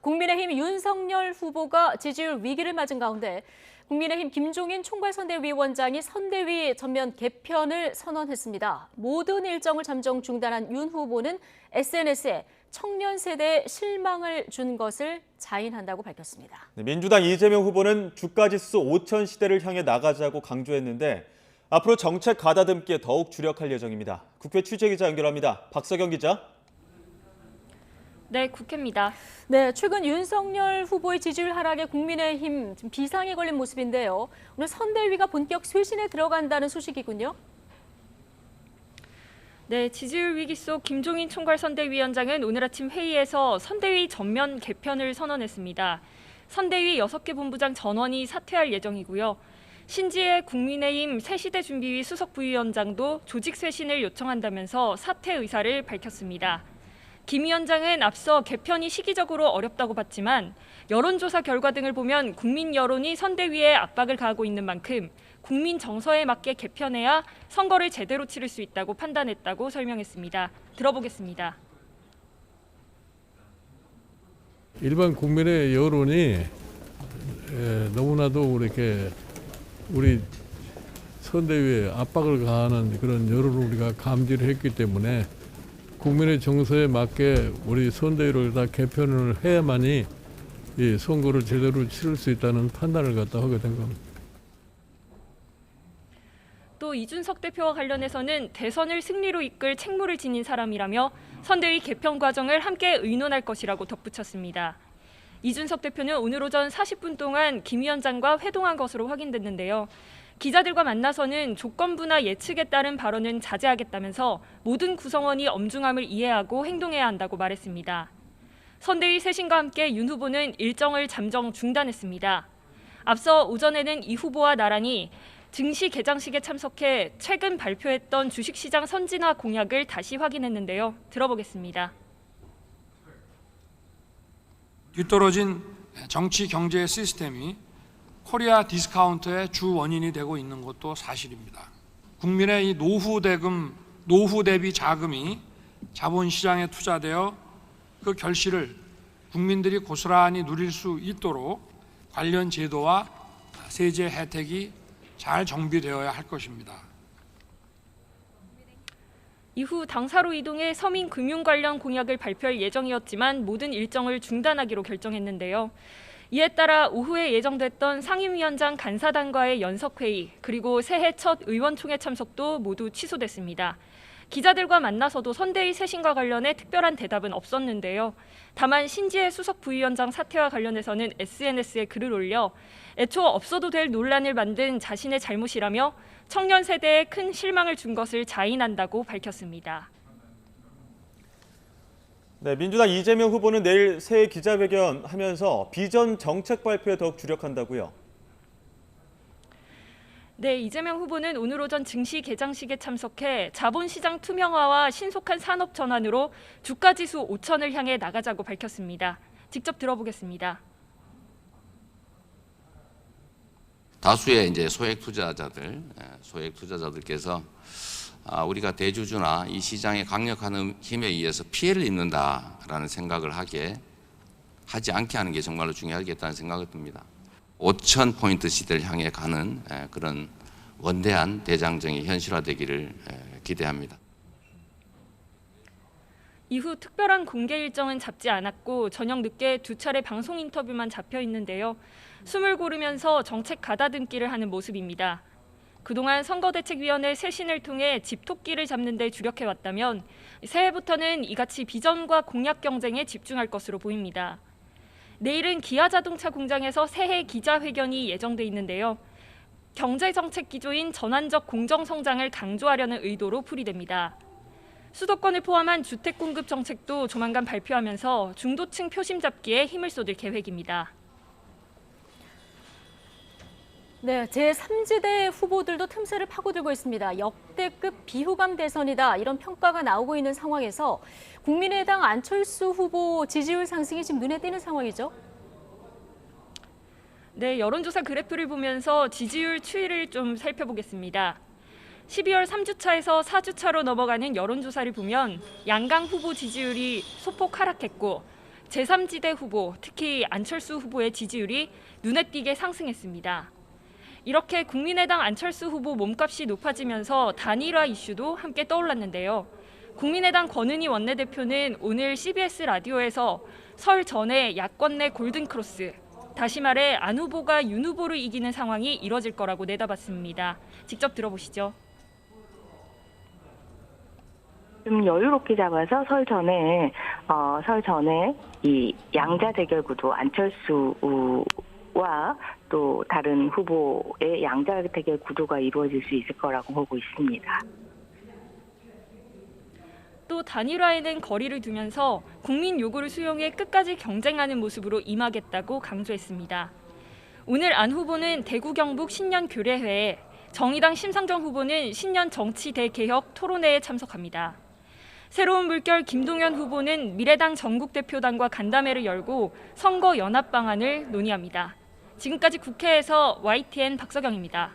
국민의힘 윤석열 후보가 지지율 위기를 맞은 가운데 국민의힘 김종인 총괄선대위원장이 선대위 전면 개편을 선언했습니다. 모든 일정을 잠정 중단한 윤 후보는 SNS에 청년 세대에 실망을 준 것을 자인한다고 밝혔습니다. 민주당 이재명 후보는 주가지수 5천 시대를 향해 나가자고 강조했는데 앞으로 정책 가다듬기에 더욱 주력할 예정입니다. 국회 취재기자 연결합니다. 박서경 기자. 네, 국회입니다. 네, 최근 윤석열 후보의 지지율 하락에 국민의힘 비상에 걸린 모습인데요. 오늘 선대위가 본격 쇄신에 들어간다는 소식이군요. 네, 지지율 위기 속 김종인 총괄선대위원장은 오늘 아침 회의에서 선대위 전면 개편을 선언했습니다. 선대위 6개 본부장 전원이 사퇴할 예정이고요. 신지혜 국민의힘 새시대 준비위 수석 부위원장도 조직 쇄신을 요청한다면서 사퇴 의사를 밝혔습니다. 김 위원장은 앞서 개편이 시기적으로 어렵다고 봤지만 여론조사 결과 등을 보면 국민 여론이 선대위에 압박을 가하고 있는 만큼 국민 정서에 맞게 개편해야 선거를 제대로 치를 수 있다고 판단했다고 설명했습니다. 들어보겠습니다. 일반 국민의 여론이 너무나도 이렇게 우리 선대위에 압박을 가하는 그런 여론을 우리가 감지를 했기 때문에 국민의 정서에 맞게 우리 선대위를 다 개편을 해야만이 이 선거를 제대로 치를 수 있다는 판단을 갖다 하게 된 겁니다. 또 이준석 대표와 관련해서는 대선을 승리로 이끌 책무를 지닌 사람이라며 선대위 개편 과정을 함께 의논할 것이라고 덧붙였습니다. 이준석 대표는 오늘 오전 40분 동안 김 위원장과 회동한 것으로 확인됐는데요. 기자들과 만나서는 조건부나 예측에 따른 발언은 자제하겠다면서 모든 구성원이 엄중함을 이해하고 행동해야 한다고 말했습니다. 선대위 쇄신과 함께 윤 후보는 일정을 잠정 중단했습니다. 앞서 오전에는 이 후보와 나란히 증시 개장식에 참석해 최근 발표했던 주식시장 선진화 공약을 다시 확인했는데요. 들어보겠습니다. 뒤떨어진 정치 경제 시스템이 코리아 디스카운트의 주 원인이 되고 있는 것도 사실입니다. 국민의 이 노후 대비 자금이 자본시장에 투자되어 그 결실을 국민들이 고스란히 누릴 수 있도록 관련 제도와 세제 혜택이 잘 정비되어야 할 것입니다. 이후 당사로 이동해 서민 금융 관련 공약을 발표할 예정이었지만 모든 일정을 중단하기로 결정했는데요. 이에 따라 오후에 예정됐던 상임위원장 간사단과의 연석회의 그리고 새해 첫 의원총회 참석도 모두 취소됐습니다. 기자들과 만나서도 선대위 쇄신과 관련해 특별한 대답은 없었는데요. 다만 신지혜 수석 부위원장 사퇴와 관련해서는 SNS에 글을 올려 애초 없어도 될 논란을 만든 자신의 잘못이라며 청년 세대에 큰 실망을 준 것을 자인한다고 밝혔습니다. 네, 민주당 이재명 후보는 내일 새해 기자회견 하면서 비전 정책 발표에 더욱 주력한다고요. 네, 이재명 후보는 오늘 오전 증시 개장식에 참석해 자본시장 투명화와 신속한 산업 전환으로 주가지수 5천을 향해 나가자고 밝혔습니다. 직접 들어보겠습니다. 다수의 이제 소액 투자자들께서 우리가 대주주나 이 시장의 강력한 힘에 의해서 피해를 입는다라는 생각을 하지 않게 하는 게 정말로 중요하겠다는 생각이 듭니다. 5천 포인트 시대를 향해 가는 그런 원대한 대장정이 현실화되기를 기대합니다. 이후 특별한 공개 일정은 잡지 않았고 저녁 늦게 2차례 방송 인터뷰만 잡혀 있는데요. 숨을 고르면서 정책 가다듬기를 하는 모습입니다. 그동안 선거대책위원회 쇄신을 통해 집토끼를 잡는 데 주력해왔다면 새해부터는 이같이 비전과 공약 경쟁에 집중할 것으로 보입니다. 내일은 기아자동차 공장에서 새해 기자회견이 예정돼 있는데요. 경제정책 기조인 전환적 공정성장을 강조하려는 의도로 풀이됩니다. 수도권을 포함한 주택 공급 정책도 조만간 발표하면서 중도층 표심 잡기에 힘을 쏟을 계획입니다. 네, 제3지대 후보들도 틈새를 파고들고 있습니다. 역대급 비호감 대선이다 이런 평가가 나오고 있는 상황에서 국민의당 안철수 후보 지지율 상승이 지금 눈에 띄는 상황이죠. 네, 여론조사 그래프를 보면서 지지율 추이를 좀 살펴보겠습니다. 12월 3주차에서 4주차로 넘어가는 여론조사를 보면 양강 후보 지지율이 소폭 하락했고 제3지대 후보, 특히 안철수 후보의 지지율이 눈에 띄게 상승했습니다. 이렇게 국민의당 안철수 후보 몸값이 높아지면서 단일화 이슈도 함께 떠올랐는데요. 국민의당 권은희 원내대표는 오늘 CBS 라디오에서 설 전에 야권 내 골든크로스, 다시 말해 안 후보가 윤 후보를 이기는 상황이 이뤄질 거라고 내다봤습니다. 직접 들어보시죠. 좀 여유롭게 잡아서 설 전에 이 양자 대결 구도 안철수와 또 다른 후보의 양자 대결 구도가 이루어질 수 있을 거라고 보고 있습니다. 또 단일화에는 거리를 두면서 국민 요구를 수용해 끝까지 경쟁하는 모습으로 임하겠다고 강조했습니다. 오늘 안 후보는 대구 경북 신년 교례회에, 정의당 심상정 후보는 신년 정치 대개혁 토론회에 참석합니다. 새로운 물결 김동연 후보는 미래당 전국대표단과 간담회를 열고 선거 연합 방안을 논의합니다. 지금까지 국회에서 YTN 박서경입니다.